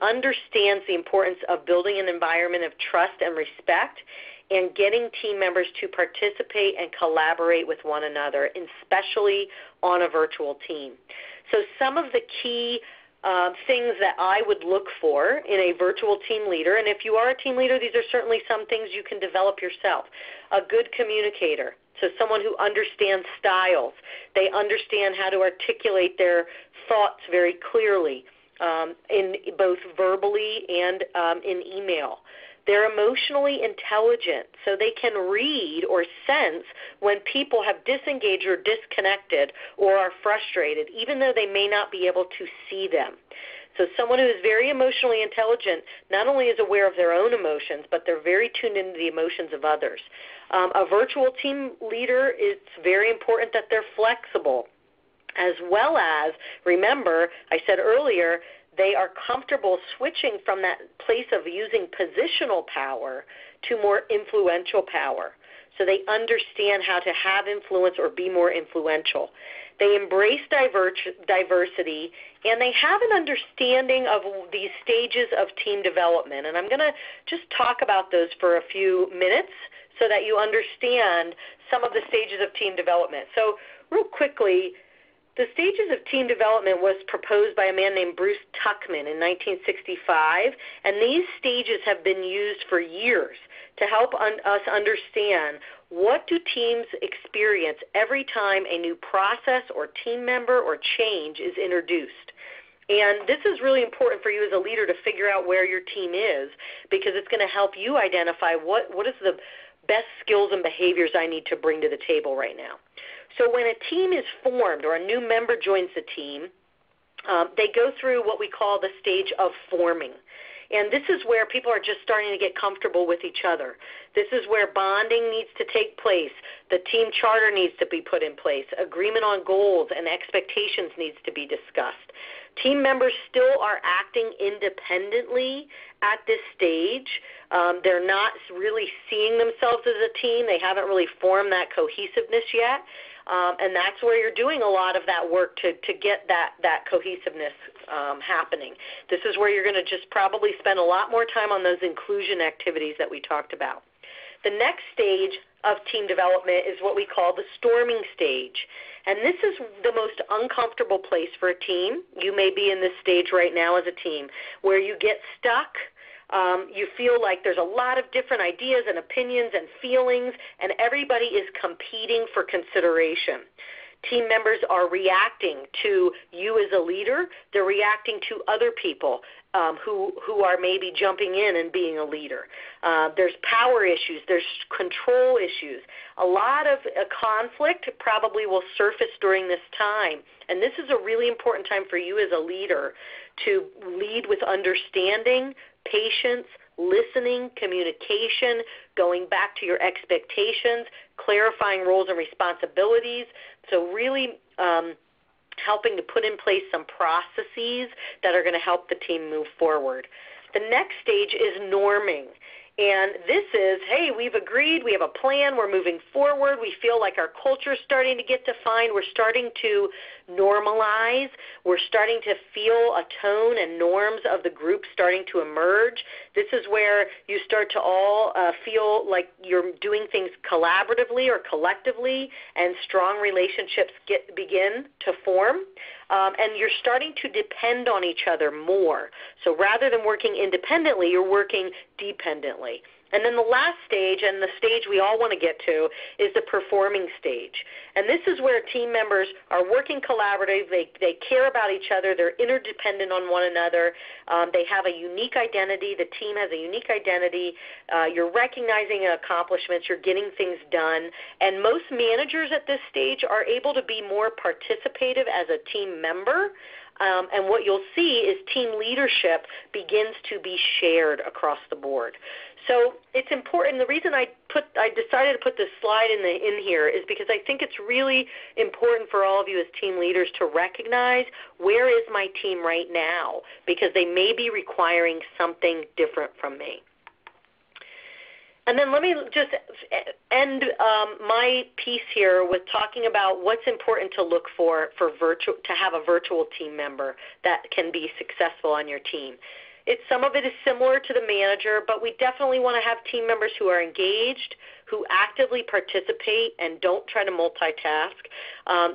understands the importance of building an environment of trust and respect and getting team members to participate and collaborate with one another, especially on a virtual team. So some of the key things that I would look for in a virtual team leader, and if you are a team leader, these are certainly some things you can develop yourself. A good communicator, so someone who understands styles. They understand how to articulate their thoughts very clearly, in both verbally and in email. They're emotionally intelligent, so they can read or sense when people have disengaged or disconnected or are frustrated, even though they may not be able to see them. So someone who is very emotionally intelligent not only is aware of their own emotions, but they're very tuned into the emotions of others. A virtual team leader, it's very important that they're flexible, as well as, remember, I said earlier, they are comfortable switching from that place of using positional power to more influential power. So they understand how to have influence or be more influential. They embrace diversity, and they have an understanding of these stages of team development. And I'm going to just talk about those for a few minutes so that you understand some of the stages of team development. So real quickly, the stages of team development was proposed by a man named Bruce Tuckman in 1965, and these stages have been used for years to help us understand what do teams experience every time a new process or team member or change is introduced. And this is really important for you as a leader to figure out where your team is, because it's going to help you identify what is the best skills and behaviors I need to bring to the table right now. So when a team is formed or a new member joins the team, they go through what we call the stage of forming. And this is where people are just starting to get comfortable with each other. This is where bonding needs to take place. The team charter needs to be put in place. Agreement on goals and expectations needs to be discussed. Team members still are acting independently at this stage. They're not really seeing themselves as a team. They haven't really formed that cohesiveness yet. And that's where you're doing a lot of that work to get that cohesiveness happening. This is where you're going to just probably spend a lot more time on those inclusion activities that we talked about. The next stage of team development is what we call the storming stage. And this is the most uncomfortable place for a team. You may be in this stage right now as a team where you get stuck. You feel like there's a lot of different ideas and opinions and feelings, and everybody is competing for consideration. Team members are reacting to you as a leader. They're reacting to other people who are maybe jumping in and being a leader. There's power issues. There's control issues. A lot of conflict probably will surface during this time. And this is a really important time for you as a leader to lead with understanding, patience, listening, communication, going back to your expectations, clarifying roles and responsibilities. So really helping to put in place some processes that are going to help the team move forward. The next stage is norming. And this is, hey, we've agreed, we have a plan, we're moving forward, we feel like our culture is starting to get defined, we're starting to normalize, we're starting to feel a tone and norms of the group starting to emerge. This is where you start to all feel like you're doing things collaboratively or collectively, and strong relationships begin to form. And you're starting to depend on each other more. So rather than working independently, you're working dependently. And then the last stage, and the stage we all want to get to, is the performing stage. And this is where team members are working collaboratively. They care about each other. They're interdependent on one another. They have a unique identity. The team has a unique identity. You're recognizing accomplishments. You're getting things done. And most managers at this stage are able to be more participative as a team member. And what you'll see is team leadership begins to be shared across the board. So it's important. The reason I decided to put this slide in here is because I think it's really important for all of you as team leaders to recognize, where is my team right now, because they may be requiring something different from me. And then let me just end my piece here with talking about what's important to look for to have a virtual team member that can be successful on your team. Some of it is similar to the manager, but we definitely want to have team members who are engaged, who actively participate and don't try to multitask.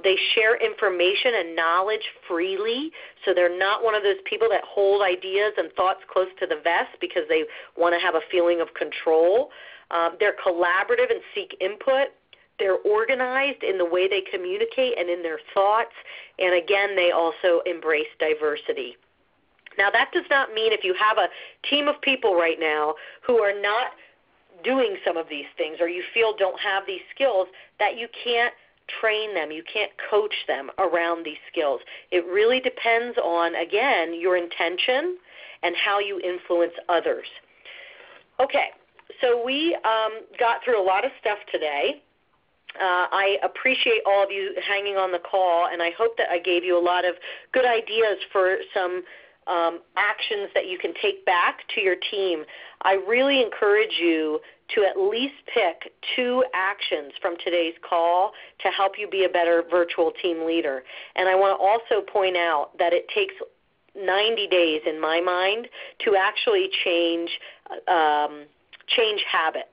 They share information and knowledge freely, so they're not one of those people that hold ideas and thoughts close to the vest because they want to have a feeling of control. They're collaborative and seek input. They're organized in the way they communicate and in their thoughts. And again, they also embrace diversity. Now, that does not mean if you have a team of people right now who are not doing some of these things, or you feel don't have these skills, that you can't train them, you can't coach them around these skills. It really depends on, again, your intention and how you influence others. Okay, so we got through a lot of stuff today. I appreciate all of you hanging on the call, and I hope that I gave you a lot of good ideas for some actions that you can take back to your team. I really encourage you to at least pick 2 actions from today's call to help you be a better virtual team leader. And I want to also point out that it takes 90 days, in my mind, to actually change habits.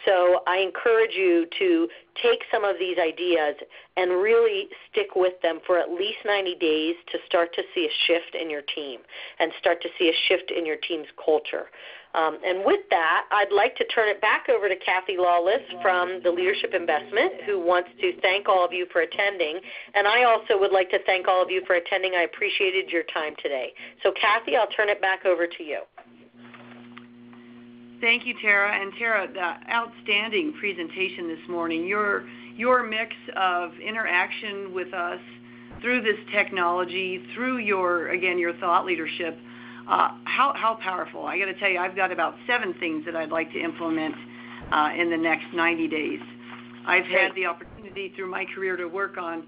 So I encourage you to take some of these ideas and really stick with them for at least 90 days to start to see a shift in your team and start to see a shift in your team's culture. And with that, I'd like to turn it back over to Kathy Lawless from the Leadership Investment, who wants to thank all of you for attending. And I also would like to thank all of you for attending. I appreciated your time today. So, Kathy, I'll turn it back over to you. Thank you, Tara. And Tara, the outstanding presentation this morning. Your mix of interaction with us through this technology, through your thought leadership, how powerful. I got to tell you, I've got about 7 things that I'd like to implement in the next 90 days. I've had the opportunity through my career to work on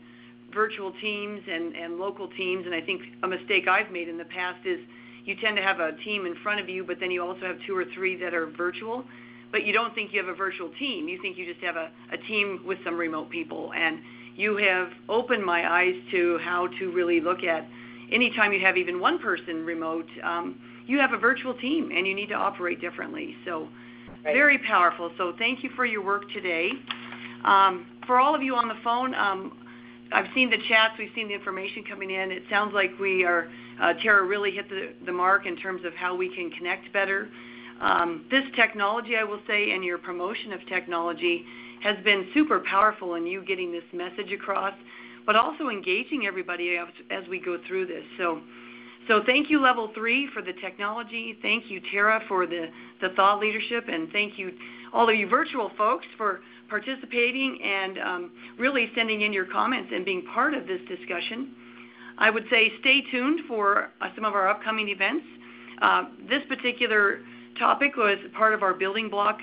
virtual teams and local teams, and I think a mistake I've made in the past is you tend to have a team in front of you, but then you also have 2 or 3 that are virtual, but you don't think you have a virtual team. You think you just have a team with some remote people, and you have opened my eyes to how to really look at anytime you have even 1 person remote, you have a virtual team, and you need to operate differently. So very powerful. So thank you for your work today. For all of you on the phone, I've seen the chats, we've seen the information coming in. It sounds like we are, Tara really hit the mark in terms of how we can connect better. This technology, I will say, and your promotion of technology has been super powerful in you getting this message across, but also engaging everybody as we go through this. So thank you, Level 3, for the technology. Thank you, Tara, for the thought leadership, and thank you, all of you virtual folks, for participating and really sending in your comments and being part of this discussion. I would say stay tuned for some of our upcoming events. This particular topic was part of our building block.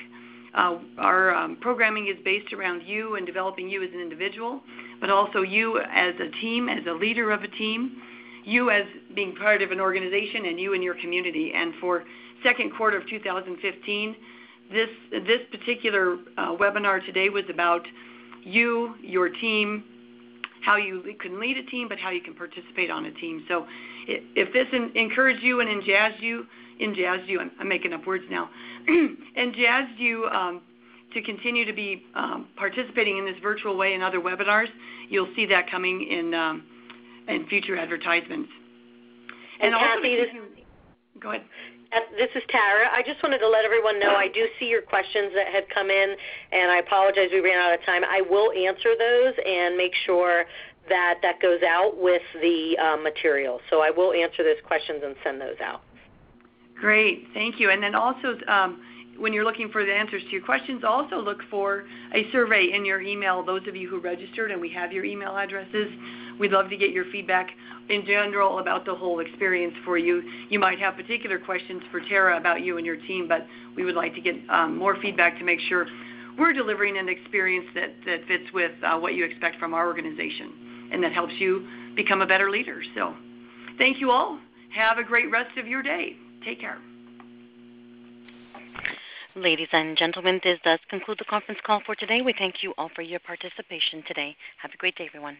Our programming is based around you and developing you as an individual, but also you as a team, as a leader of a team, you as being part of an organization, and you in your community. And for second quarter of 2015, this particular webinar today was about you, your team, how you can lead a team, but how you can participate on a team. So if this encouraged you and enjazzed you, I'm making up words now, enjazzed you to continue to be participating in this virtual way in other webinars, you'll see that coming in future advertisements. And also, Kathy, go ahead. This is Tara. I just wanted to let everyone know I do see your questions that had come in, and I apologize we ran out of time. I will answer those and make sure that goes out with the material. So I will answer those questions and send those out. Great. Thank you. And then also, when you're looking for the answers to your questions, also look for a survey in your email. Those of you who registered, and we have your email addresses, we'd love to get your feedback in general about the whole experience for you. You might have particular questions for Tara about you and your team, but we would like to get more feedback to make sure we're delivering an experience that fits with what you expect from our organization and that helps you become a better leader. So thank you all. Have a great rest of your day. Take care. Ladies and gentlemen, this does conclude the conference call for today. We thank you all for your participation today. Have a great day, everyone.